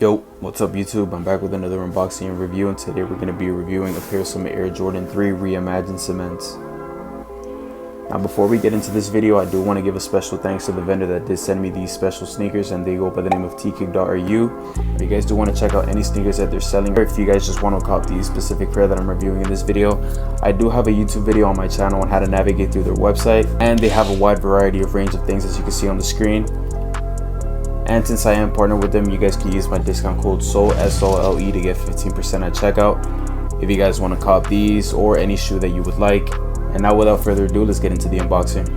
Yo, what's up YouTube? I'm back with another unboxing and review, and today we're going to be reviewing a pair of some Air Jordan 3 Reimagined cements. Now before we get into this video, I do want to give a special thanks to the vendor that did send me these special sneakers, and they go by the name of tkick.ru. If you guys do want to check out any sneakers that they're selling, or if you guys just want to cop these specific pair that I'm reviewing in this video, I do have a YouTube video on my channel on how to navigate through their website, and they have a wide variety of range of things as you can see on the screen. And since I am partnered with them, you guys can use my discount code SOLE, S-O-L-E, to get 15% at checkout if you guys want to cop these or any shoe that you would like. And now without further ado, let's get into the unboxing.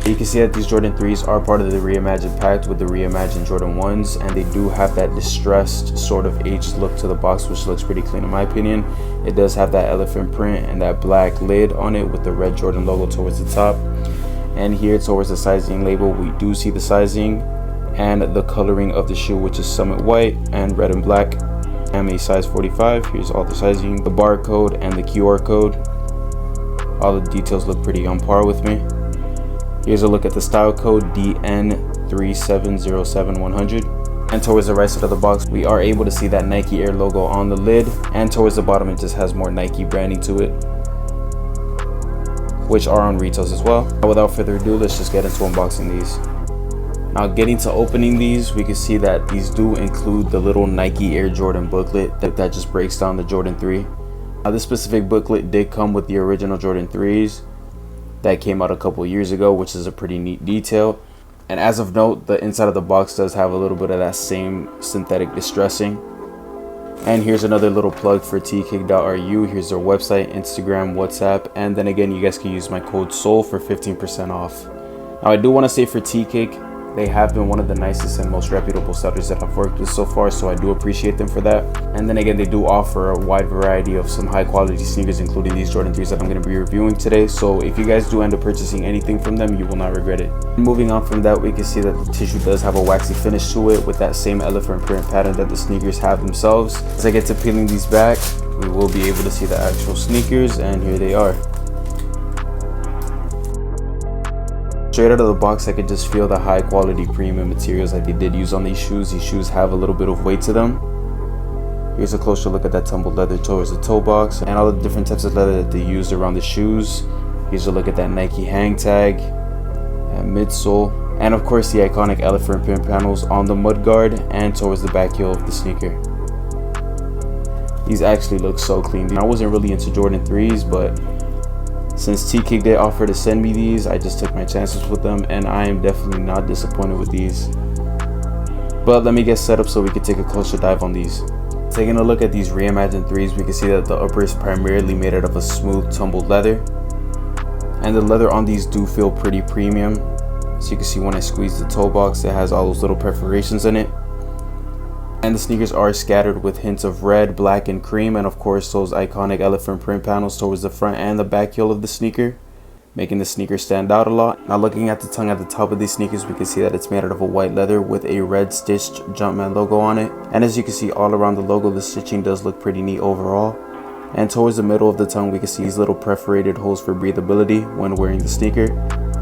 You can see that these Jordan 3s are part of the Reimagined pack with the Reimagined Jordan 1s, and they do have that distressed sort of aged look to the box, which looks pretty clean in my opinion. It does have that elephant print and that black lid on it with the red Jordan logo towards the top. And here towards the sizing label, we do see the sizing and the coloring of the shoe, which is Summit white and red and black. I'm a size 45. Here's all the sizing, the barcode and the QR code. All the details look pretty on par with me. Here's a look at the style code DN3707100. And towards the right side of the box, we are able to see that Nike Air logo on the lid, and towards the bottom it just has more Nike branding to it, which are on retails as well. Without further ado, let's just get into unboxing these. Now getting to opening these, we can see that these do include the little Nike Air Jordan booklet that just breaks down the Jordan 3. Now this specific booklet did come with the original Jordan 3s that came out a couple years ago, which is a pretty neat detail. And as of note, the inside of the box does have a little bit of that same synthetic distressing. And here's another little plug for tkick.ru. Here's their website, Instagram, WhatsApp, and then again you guys can use my code SOLE for 15% off. Now I do want to say for Tkick, they have been one of the nicest and most reputable sellers that I've worked with so far, so I do appreciate them for that. And then again, they do offer a wide variety of some high quality sneakers, including these Jordan 3s that I'm going to be reviewing today. So if you guys do end up purchasing anything from them, you will not regret it. Moving on from that, we can see that the tissue does have a waxy finish to it with that same elephant print pattern that the sneakers have themselves. As I get to peeling these back, we will be able to see the actual sneakers, and here they are. Straight out of the box, I could just feel the high quality premium materials that they did use on these shoes. These shoes have a little bit of weight to them. Here's a closer look at that tumbled leather towards the toe box and all the different types of leather that they used around the shoes. Here's a look at that Nike hang tag, that midsole, and of course the iconic elephant print panels on the mudguard and towards the back heel of the sneaker. These actually look so clean. I wasn't really into Jordan 3s, but since Tkick did offer to send me these, I just took my chances with them, and I am definitely not disappointed with these. But let me get set up so we can take a closer dive on these. Taking a look at these Reimagined 3s, we can see that the upper is primarily made out of a smooth tumbled leather, and the leather on these do feel pretty premium. So you can see when I squeeze the toe box, it has all those little perforations in it. And the sneakers are scattered with hints of red, black, and cream, and of course those iconic elephant print panels towards the front and the back heel of the sneaker, making the sneaker stand out a lot. Now looking at the tongue at the top of these sneakers, we can see that it's made out of a white leather with a red stitched Jumpman logo on it. And as you can see all around the logo, the stitching does look pretty neat overall. And towards the middle of the tongue, we can see these little perforated holes for breathability when wearing the sneaker.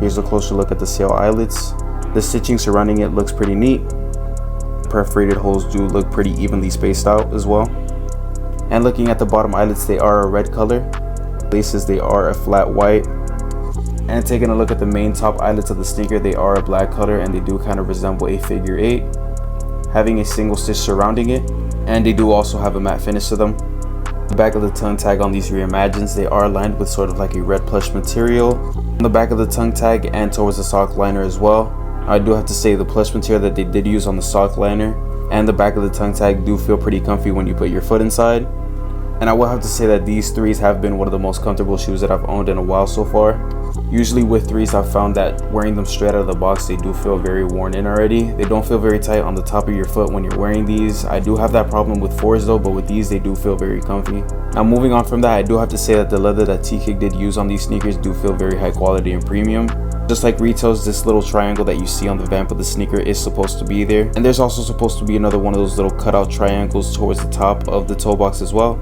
Here's a closer look at the sail eyelets. The stitching surrounding it looks pretty neat. Perforated holes do look pretty evenly spaced out as well. And looking at the bottom eyelets, they are a red color. Laces, they are a flat white. And taking a look at the main top eyelets of the sneaker, they are a black color, and they do kind of resemble a figure 8, having a single stitch surrounding it, and they do also have a matte finish to them. The back of the tongue tag on these Reimagineds, they are lined with sort of like a red plush material on the back of the tongue tag and towards the sock liner as well. I do have to say the plush material that they did use on the sock liner and the back of the tongue tag do feel pretty comfy when you put your foot inside. And I will have to say that these 3s have been one of the most comfortable shoes that I've owned in a while so far. Usually with 3s, I've found that wearing them straight out of the box, they do feel very worn in already. They don't feel very tight on the top of your foot when you're wearing these. I do have that problem with 4s though, but with these, they do feel very comfy. Now moving on from that, I do have to say that the leather that Tkick did use on these sneakers do feel very high quality and premium. Just like retails, this little triangle that you see on the vamp of the sneaker is supposed to be there. And there's also supposed to be another one of those little cutout triangles towards the top of the toe box as well.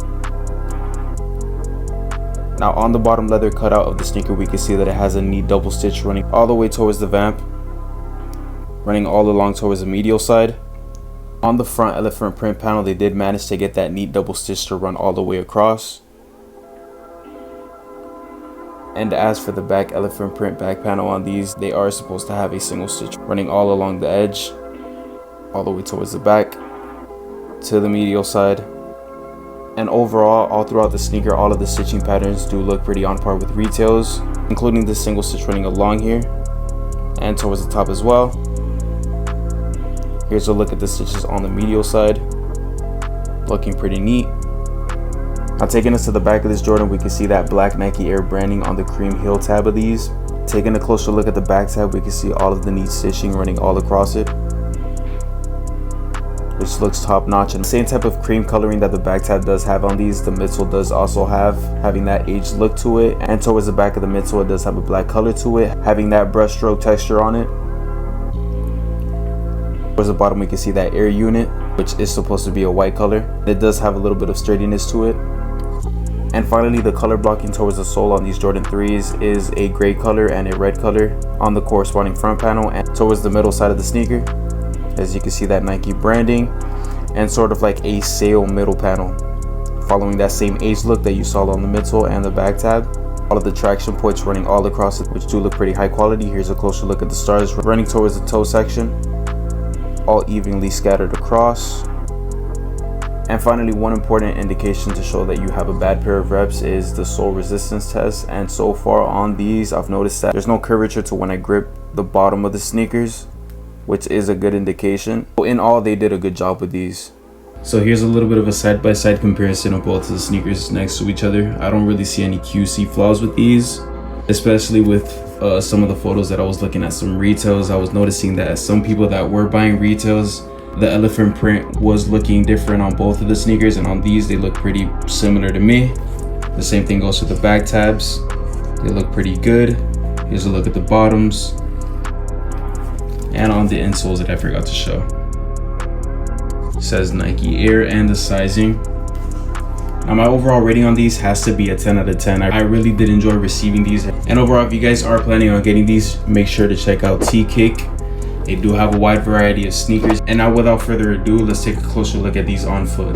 Now on the bottom leather cutout of the sneaker, we can see that it has a neat double stitch running all the way towards the vamp, running all along towards the medial side. On the front elephant print panel, they did manage to get that neat double stitch to run all the way across. And as for the back elephant print back panel on these, they are supposed to have a single stitch running all along the edge, all the way towards the back to the medial side. And overall, all throughout the sneaker, all of the stitching patterns do look pretty on par with retails, including the single stitch running along here and towards the top as well. Here's a look at the stitches on the medial side, looking pretty neat. Now taking us to the back of this Jordan, we can see that black Nike Air branding on the cream heel tab of these. Taking a closer look at the back tab, we can see all of the neat stitching running all across it, which looks top notch. And the same type of cream coloring that the back tab does have on these, the midsole does also have, having that aged look to it. And towards the back of the midsole, it does have a black color to it, having that brushstroke texture on it. Towards the bottom, we can see that Air unit, which is supposed to be a white color. It does have a little bit of sturdiness to it. And finally, the color blocking towards the sole on these Jordan 3s is a gray color and a red color on the corresponding front panel and towards the middle side of the sneaker. As you can see, that Nike branding and sort of like a sail middle panel, following that same age look that you saw on the midsole and the back tab. All of the traction points running all across it, which do look pretty high quality. Here's a closer look at the stars running towards the toe section, all evenly scattered across. And finally, one important indication to show that you have a bad pair of reps is the sole resistance test. And so far on these, I've noticed that there's no curvature to when I grip the bottom of the sneakers, which is a good indication. In all, they did a good job with these. So here's a little bit of a side-by-side comparison of both of the sneakers next to each other. I don't really see any QC flaws with these, especially with some of the photos that I was looking at some retails. I was noticing that some people that were buying retails, the elephant print was looking different on both of the sneakers, and on these they look pretty similar to me. The same thing goes with the back tabs. They look pretty good. Here's a look at the bottoms and on the insoles that I forgot to show. It says Nike Air and the sizing. Now my overall rating on these has to be a 10 out of 10. I really did enjoy receiving these, and overall, if you guys are planning on getting these, make sure to check out T-Kick. They do have a wide variety of sneakers. And now without further ado, let's take a closer look at these on foot.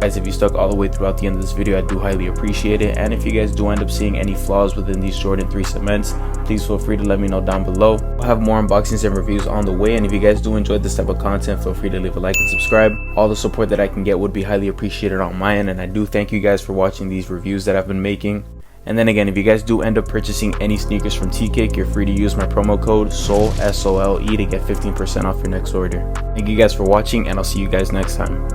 Guys, if you stuck all the way throughout the end of this video, I do highly appreciate it. And if you guys do end up seeing any flaws within these Jordan 3 cements, please feel free to let me know down below. I'll have more unboxings and reviews on the way, and if you guys do enjoy this type of content, feel free to leave a like and subscribe. All the support that I can get would be highly appreciated on my end, and I do thank you guys for watching these reviews that I've been making. And then again, if you guys do end up purchasing any sneakers from T-Kick, you're free to use my promo code SOLE, SOLE, to get 15% off your next order. Thank you guys for watching, and I'll see you guys next time.